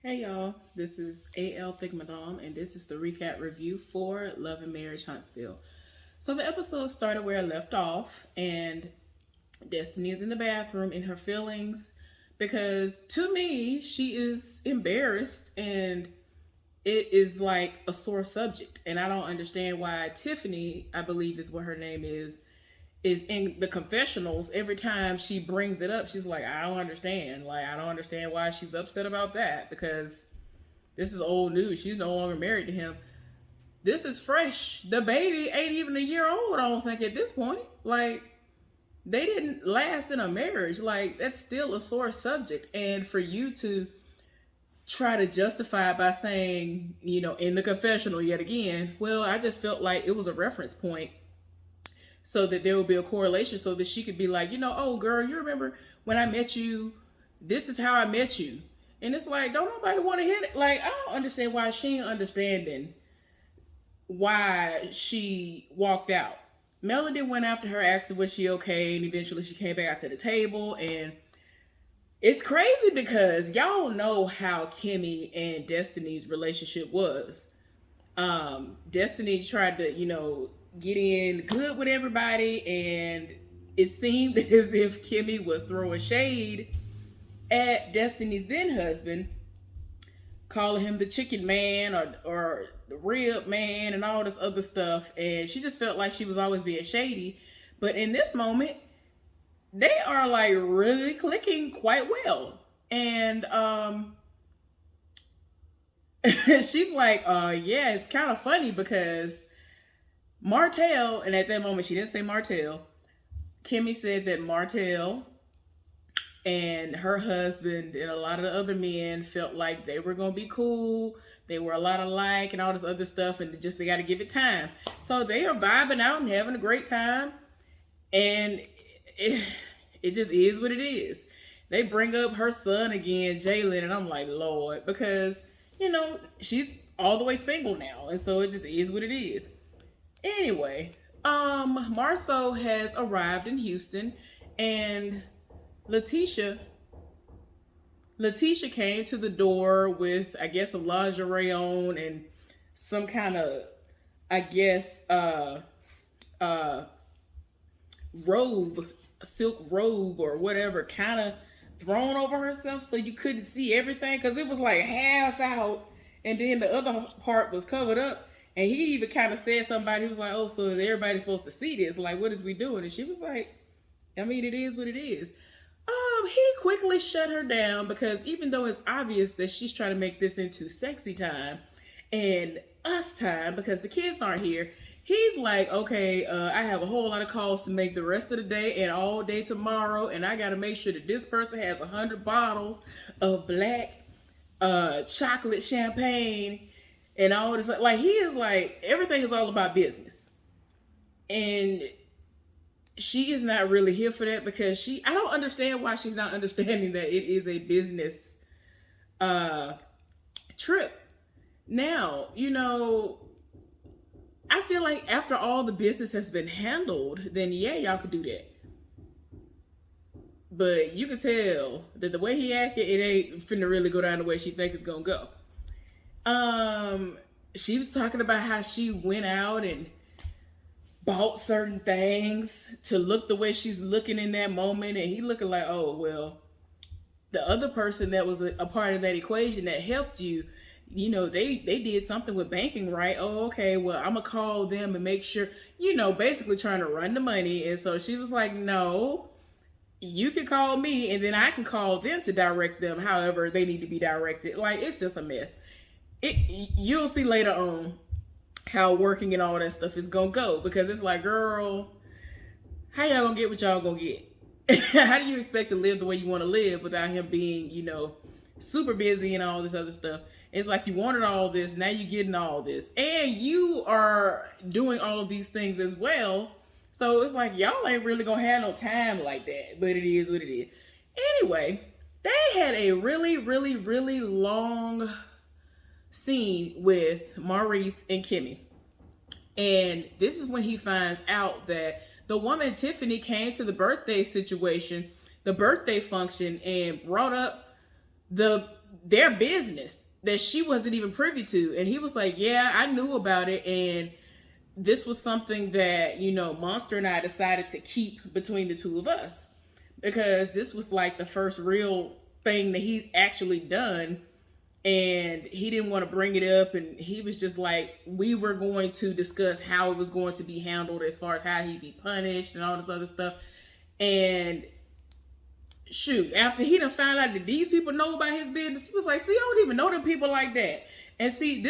Hey y'all, this is AL Thick Madame, and this is the recap review for Love and Marriage Huntsville. So the episode started where I left off, and Destiny is in the bathroom in her feelings because to me, she is embarrassed and it is like a sore subject. And I don't understand why Tiffany, I believe is what her name is in the confessionals. Every time she brings it up, she's like, I don't understand. Like, I don't understand why she's upset about that because this is old news. She's no longer married to him. This is fresh. The baby ain't even a year old, I don't think, at this point. Like, they didn't last in a marriage. Like, that's still a sore subject. And for you to try to justify it by saying, in the confessional yet again, well, I just felt like it was a reference point so that there would be a correlation so that she could be like, oh girl, you remember when I met you? This is how I met you. And it's like, don't nobody want to hear it. Like, I don't understand why she ain't understanding why she walked out. Melody went after her, asked her was she okay, and eventually she came back out to the table. And it's crazy because y'all know how Kimmy and Destiny's relationship was. Destiny tried to, get in good with everybody, and it seemed as if Kimmy was throwing shade at Destiny's then husband, calling him the chicken man or the rib man and all this other stuff. And she just felt like she was always being shady. But in this moment, they are like really clicking quite well. And she's like, yeah, it's kind of funny because Martell, and at that moment she didn't say Martell, Kimmy said that Martell and her husband and a lot of the other men felt like they were going to be cool. They were a lot alike and all this other stuff, and they got to give it time. So they are vibing out and having a great time. And it just is what it is. They bring up her son again, Jalen, and I'm like, Lord, because, she's all the way single now. And so it just is what it is. Anyway, Marceau has arrived in Houston, and Letitia came to the door with, I guess, some lingerie on and some kind of, I guess, robe, silk robe or whatever, kind of thrown over herself so you couldn't see everything because it was like half out and then the other part was covered up. And he even kind of said something, he was like, oh, so is everybody supposed to see this? Like, what is we doing? And she was like, I mean, it is what it is. He quickly shut her down because even though it's obvious that she's trying to make this into sexy time and us time because the kids aren't here, he's like, okay, I have a whole lot of calls to make the rest of the day and all day tomorrow, and I got to make sure that this person has 100 bottles of black chocolate champagne and all this. Like, he is like, everything is all about business. And she is not really here for that because I don't understand why she's not understanding that it is a business trip. Now, I feel like after all the business has been handled, then yeah, y'all could do that. But you can tell that the way he acted, it ain't finna really go down the way she thinks it's gonna go. She was talking about how she went out and bought certain things to look the way she's looking in that moment, and he looking like, oh, well, the other person that was a part of that equation that helped you, they did something with banking, right? Oh, okay, well, I'm gonna call them and make sure, basically trying to run the money. And so she was like, no, you can call me and then I can call them to direct them however they need to be directed. Like, it's just a mess. You'll see later on how working and all that stuff is gonna go, because it's like, girl, how y'all gonna get what y'all gonna get? How do you expect to live the way you want to live without him being, super busy and all this other stuff? It's like you wanted all this, now you're getting all this, and you are doing all of these things as well. So it's like y'all ain't really gonna have no time like that, but it is what it is. Anyway, they had a really, really, really long scene with Maurice and Kimmy. And this is when he finds out that the woman Tiffany came to the birthday situation, the birthday function, and brought up the their business that she wasn't even privy to. And he was like, yeah, I knew about it. And this was something that, Monster and I decided to keep between the two of us, because this was like the first real thing that he's actually done. And he didn't want to bring it up. And he was just like, we were going to discuss how it was going to be handled as far as how he'd be punished and all this other stuff. And shoot, after he done found out that these people know about his business, he was like, see, I don't even know them people like that. And see,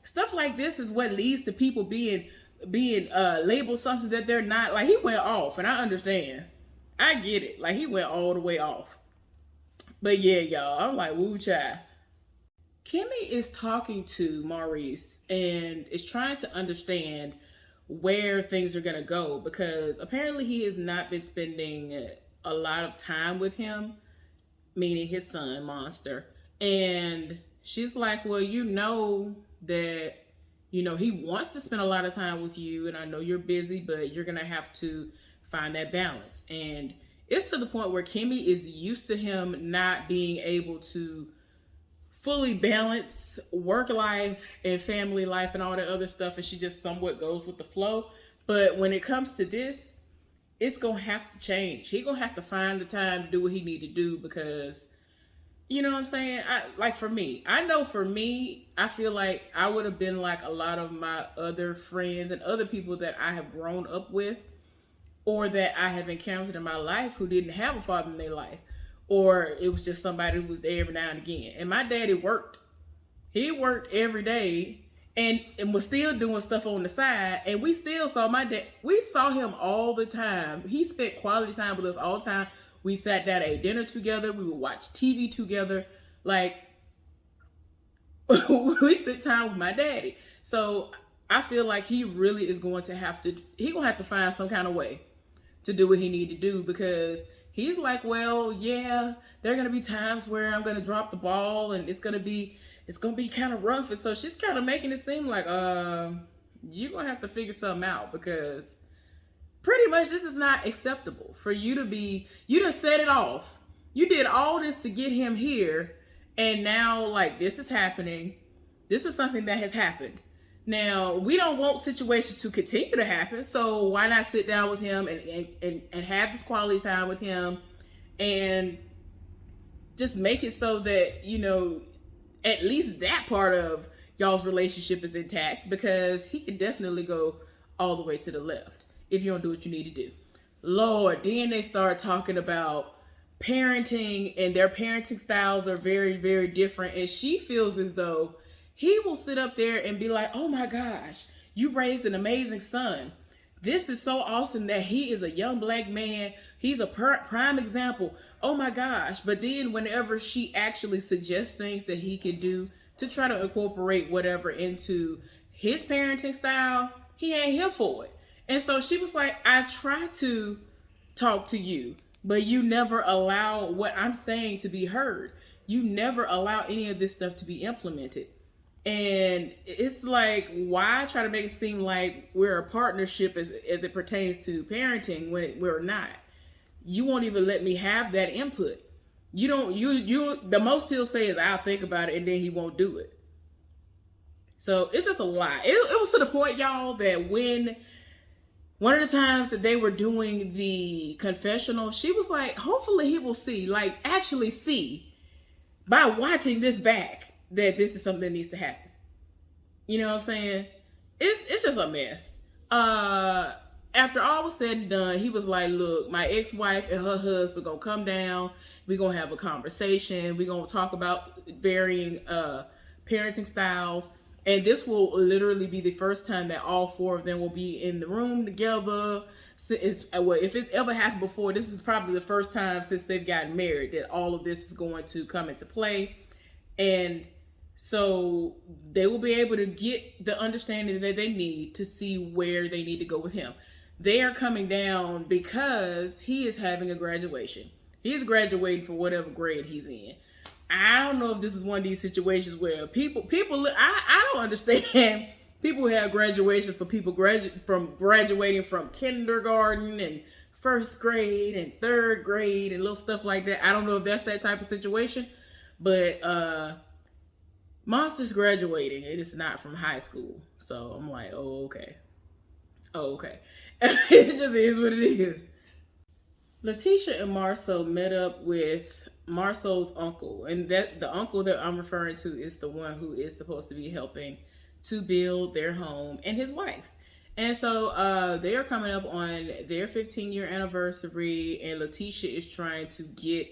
stuff like this is what leads to people being labeled something that they're not. Like, he went off, and I understand. I get it. Like, he went all the way off. But yeah, y'all, I'm like, woo child. Kimmy is talking to Maurice and is trying to understand where things are going to go, because apparently he has not been spending a lot of time with him, meaning his son, Monster. And she's like, well, that, he wants to spend a lot of time with you, and I know you're busy, but you're going to have to find that balance. And it's to the point where Kimmy is used to him not being able to fully balance work life and family life and all that other stuff, and she just somewhat goes with the flow. But when it comes to this, it's gonna have to change. He gonna have to find the time to do what he need to do, because you know what I'm saying? For me, I feel like I would have been like a lot of my other friends and other people that I have grown up with, or that I have encountered in my life, who didn't have a father in their life. Or it was just somebody who was there every now and again. And my daddy worked. He worked every day and was still doing stuff on the side. And we still saw my dad. We saw him all the time. He spent quality time with us all the time. We sat down, ate dinner together. We would watch TV together. Like, we spent time with my daddy. So I feel like he really is going to have to find some kind of way to do what he need to do, because he's like, well, yeah, there are going to be times where I'm going to drop the ball and it's going to be kind of rough. And so she's kind of making it seem like, you're going to have to figure something out, because pretty much this is not acceptable for you to be, you done set it off. You did all this to get him here. And now, like, this is happening. This is something that has happened. Now, we don't want situations to continue to happen, so why not sit down with him and have this quality time with him, and just make it so that, at least that part of y'all's relationship is intact, because he can definitely go all the way to the left if you don't do what you need to do. Lord, then they start talking about parenting, and their parenting styles are very, very different, and she feels as though he will sit up there and be like, oh my gosh, you raised an amazing son. This is so awesome that he is a young black man. He's a prime example. Oh my gosh. But then whenever she actually suggests things that he could do to try to incorporate whatever into his parenting style, he ain't here for it. And so she was like, I try to talk to you, but you never allow what I'm saying to be heard. You never allow any of this stuff to be implemented. And it's like, why try to make it seem like we're a partnership as it pertains to parenting when we're not? You won't even let me have that input. The most he'll say is, I'll think about it, and then he won't do it. So it's just a lot. It was to the point, y'all, that when one of the times that they were doing the confessional, she was like, hopefully he will actually see by watching this back that this is something that needs to happen. You know what I'm saying? It's just a mess. After all was said and done, he was like, look, my ex-wife and her husband gonna come down. We're gonna have a conversation. We're gonna talk about varying parenting styles. And this will literally be the first time that all four of them will be in the room together. If it's ever happened before, this is probably the first time since they've gotten married that all of this is going to come into play. And so they will be able to get the understanding that they need to see where they need to go with him. They are coming down because he is having a graduation. He's graduating for whatever grade he's in. I don't know if this is one of these situations where I don't understand people who have graduation for people graduating from kindergarten and first grade and third grade and little stuff like that. I don't know if that's that type of situation. But Monster's graduating. It is not from high school. So I'm like, oh, okay. Oh, okay. It just is what it is. Letitia and Marceau met up with Marceau's uncle, and that the uncle that I'm referring to is the one who is supposed to be helping to build their home, and his wife. And so they are coming up on their 15-year anniversary, and Letitia is trying to get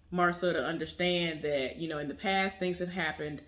Marceau to understand that, you know, in the past things have happened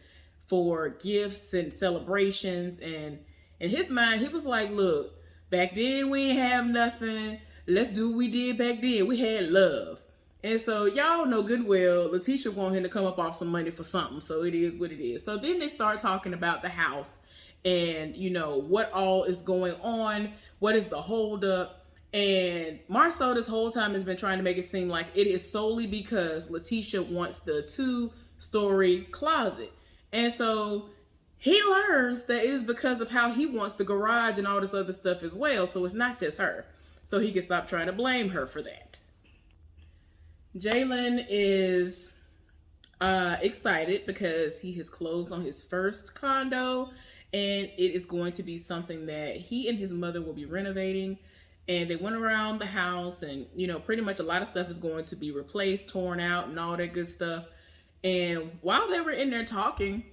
for gifts and celebrations, and in his mind he was like, look, back then we ain't have nothing. Let's do what we did back then. We had love. And so y'all know good well Letitia wanted him to come up off some money for something. So it is what it is. So then they start talking about the house and, you know, what all is going on. What is the holdup? And Marceau this whole time has been trying to make it seem like it is solely because Letitia wants the 2-story closet. And so he learns that it is because of how he wants the garage and all this other stuff as well. So it's not just her. So he can stop trying to blame her for that. Jalen is excited because he has closed on his first condo, and it is going to be something that he and his mother will be renovating. And they went around the house, and, you know, pretty much a lot of stuff is going to be replaced, torn out, and all that good stuff. And while they were in there talking,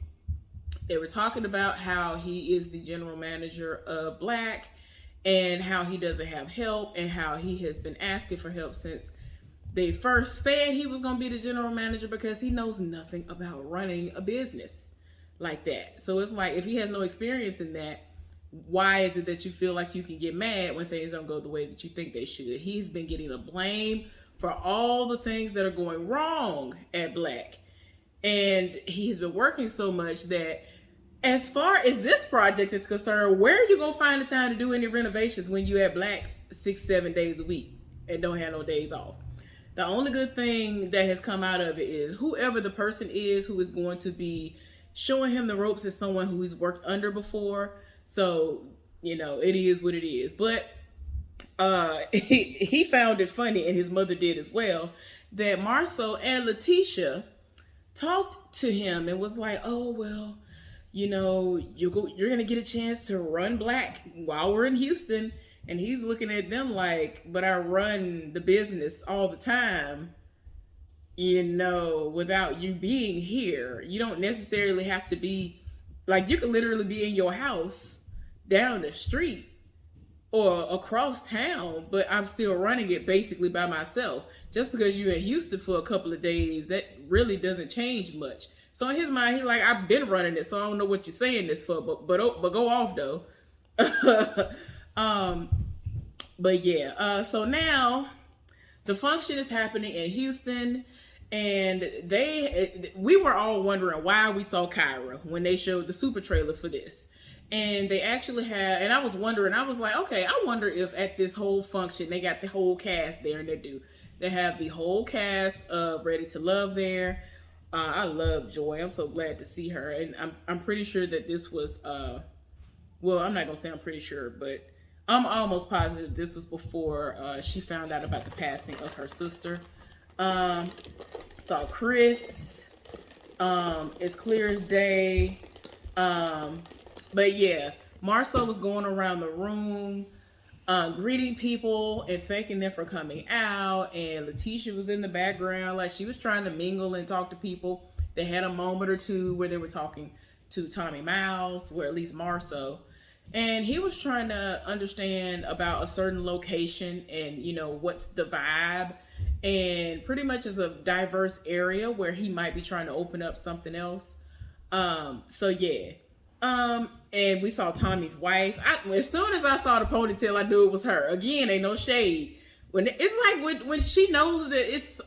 they were talking about how he is the general manager of Black, and how he doesn't have help, and how he has been asking for help since they first said he was going to be the general manager, because he knows nothing about running a business like that. So it's like, if he has no experience in that, why is it that you feel like you can get mad when things don't go the way that you think they should? He's been getting the blame for all the things that are going wrong at Black. And he's been working so much that, as far as this project is concerned, where are you going to find the time to do any renovations when you at Black 6-7 days a week and don't have no days off? The only good thing that has come out of it is whoever the person is who is going to be showing him the ropes is someone who he's worked under before. So, you know, it is what it is. But he found it funny, and his mother did as well, that Marceau and Letitia talked to him and was like, oh, well, you know, you're going to get a chance to run Black while we're in Houston. And he's looking at them like, but I run the business all the time, you know, without you being here. You don't necessarily have to be, like, you could literally be in your house down the street or across town, but I'm still running it basically by myself. Just because you're in Houston for a couple of days, that really doesn't change much. So in his mind, he's like, I've been running it, so I don't know what you're saying this for, but go off though. But yeah, so now the function is happening in Houston, and we were all wondering why we saw Kyra when they showed the super trailer for this. And they actually had, and I was wondering, I was like, okay, I wonder if at this whole function, they got the whole cast there, and they have the whole cast of Ready to Love there. I love Joy. I'm so glad to see her. And I'm pretty sure that this was, well, I'm not going to say I'm pretty sure, but I'm almost positive this was before she found out about the passing of her sister. Saw Chris, as clear as day. But yeah, Marceau was going around the room, greeting people and thanking them for coming out. And Letitia was in the background, like she was trying to mingle and talk to people. They had a moment or two where they were talking to Tommy Miles, or at least Marceau. And he was trying to understand about a certain location and, you know, what's the vibe. And pretty much is a diverse area where he might be trying to open up something else. So yeah. And we saw Tommy's wife. As soon as I saw the ponytail, I knew it was her. Again, ain't no shade. When it's like when she knows that it's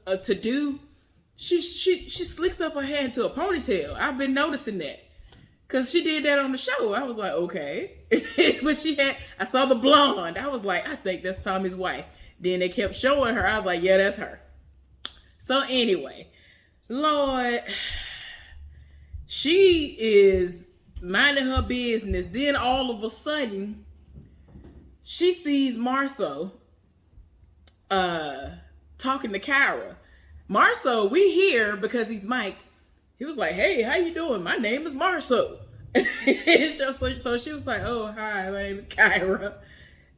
a to do, she slicks up her hair into a ponytail. I've been noticing that. Cause she did that on the show. I was like, okay. But I saw the blonde. I was like, I think that's Tommy's wife. Then they kept showing her. I was like, yeah, that's her. So anyway, Lord, she is minding her business. Then all of a sudden, she sees Marceau talking to Kyra. Marceau, we hear because he's mic'd. He was like, "Hey, how you doing? My name is Marceau." So she was like, "Oh, hi, my name is Kyra."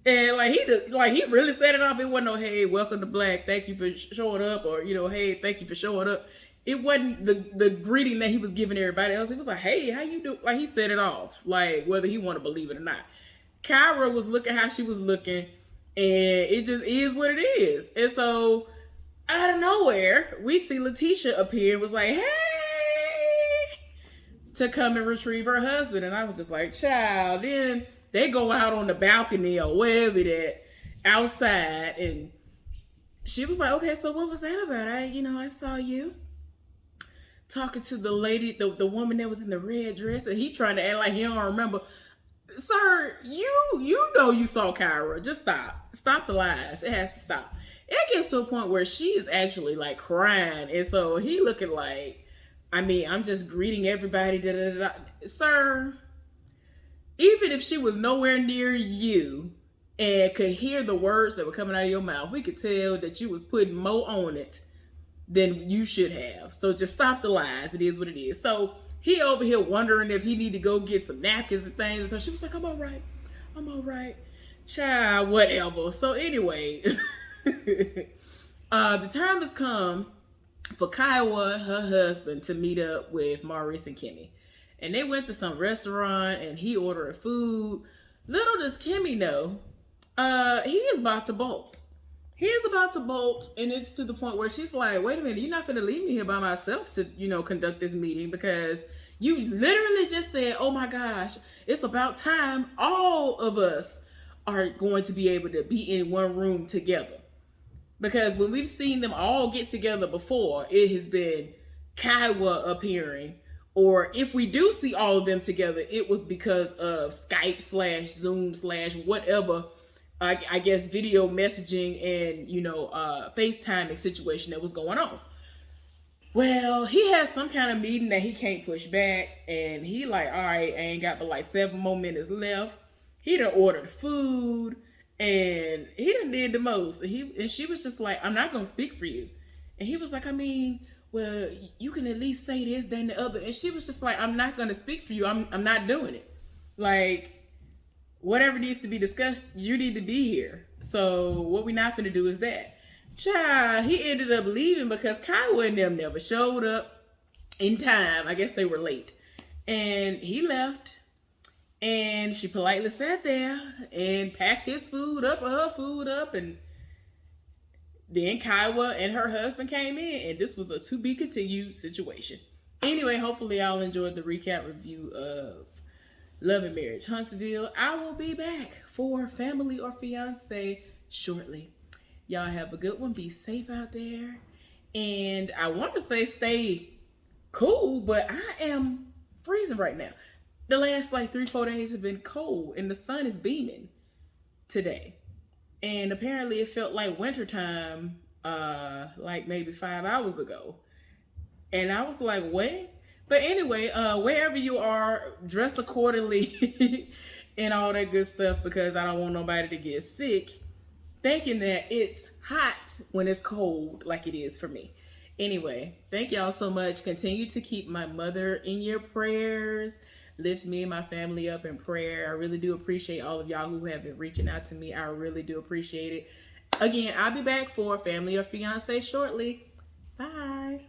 And he really set it off. It wasn't no, "Hey, welcome to Black. Thank you for showing up," or "Hey, thank you for showing up." It wasn't the greeting that he was giving everybody else. He was like, "Hey, how you do?" Like he set it off, like whether he want to believe it or not. Kyra was looking how she was looking, and it just is what it is. And so out of nowhere, we see Letitia appear and was like, "Hey," to come and retrieve her husband. And I was just like, "Child." Then they go out on the balcony or wherever that outside, and she was like, "Okay, so what was that about? I saw you talking to the lady, the woman that was in the red dress," and he trying to act like he don't remember. Sir, you know you saw Kyra. Just stop the lies. It has to stop. It gets to a point where she is actually like crying, and so he looking like, I'm just greeting everybody. Da, da, da, da. Sir, even if she was nowhere near you and could hear the words that were coming out of your mouth, we could tell that you was putting more on it than you should have. So just stop the lies. It is what it is. So he over here wondering if he need to go get some napkins and things. And so she was like, I'm all right. Child, whatever. So anyway, the time has come for Kiowa, her husband, to meet up with Maurice and Kimmy. And they went to some restaurant and he ordered food. Little does Kimmy know, he is about to bolt. He is about to bolt, and it's to the point where she's like, "Wait a minute, you're not going to leave me here by myself to, conduct this meeting, because you literally just said, oh my gosh, it's about time all of us are going to be able to be in one room together." Because when we've seen them all get together before, it has been Kiowa appearing, or if we do see all of them together, it was because of Skype / Zoom / whatever, I guess video messaging and, FaceTiming situation that was going on. Well, he has some kind of meeting that he can't push back, and he like, all right, I ain't got but like 7 more minutes left. He done ordered food, and he done did the most. And she was just like, I'm not gonna speak for you. And he was like, well, you can at least say this, then the other. And she was just like, I'm not gonna speak for you. I'm not doing it. Like, whatever needs to be discussed, you need to be here. So what we not finna do is that. Child, he ended up leaving because Kyle and them never showed up in time. I guess they were late. And he left. And she politely sat there and packed his food up or her food up. And then Kiowa and her husband came in. And this was a to be continued situation. Anyway, hopefully y'all enjoyed the recap review of Love and Marriage Huntsville. I will be back for Family or Fiance shortly. Y'all have a good one. Be safe out there. And I want to say stay cool, but I am freezing right now. The last 3-4 days have been cold and the sun is beaming today. And apparently it felt like wintertime maybe 5 hours ago. And I was like, what? But anyway, wherever you are, dress accordingly and all that good stuff, because I don't want nobody to get sick thinking that it's hot when it's cold like it is for me. Anyway, thank y'all so much. Continue to keep my mother in your prayers. Lift me and my family up in prayer. I really do appreciate all of y'all who have been reaching out to me. I really do appreciate it. Again, I'll be back for Family or Fiance shortly. Bye.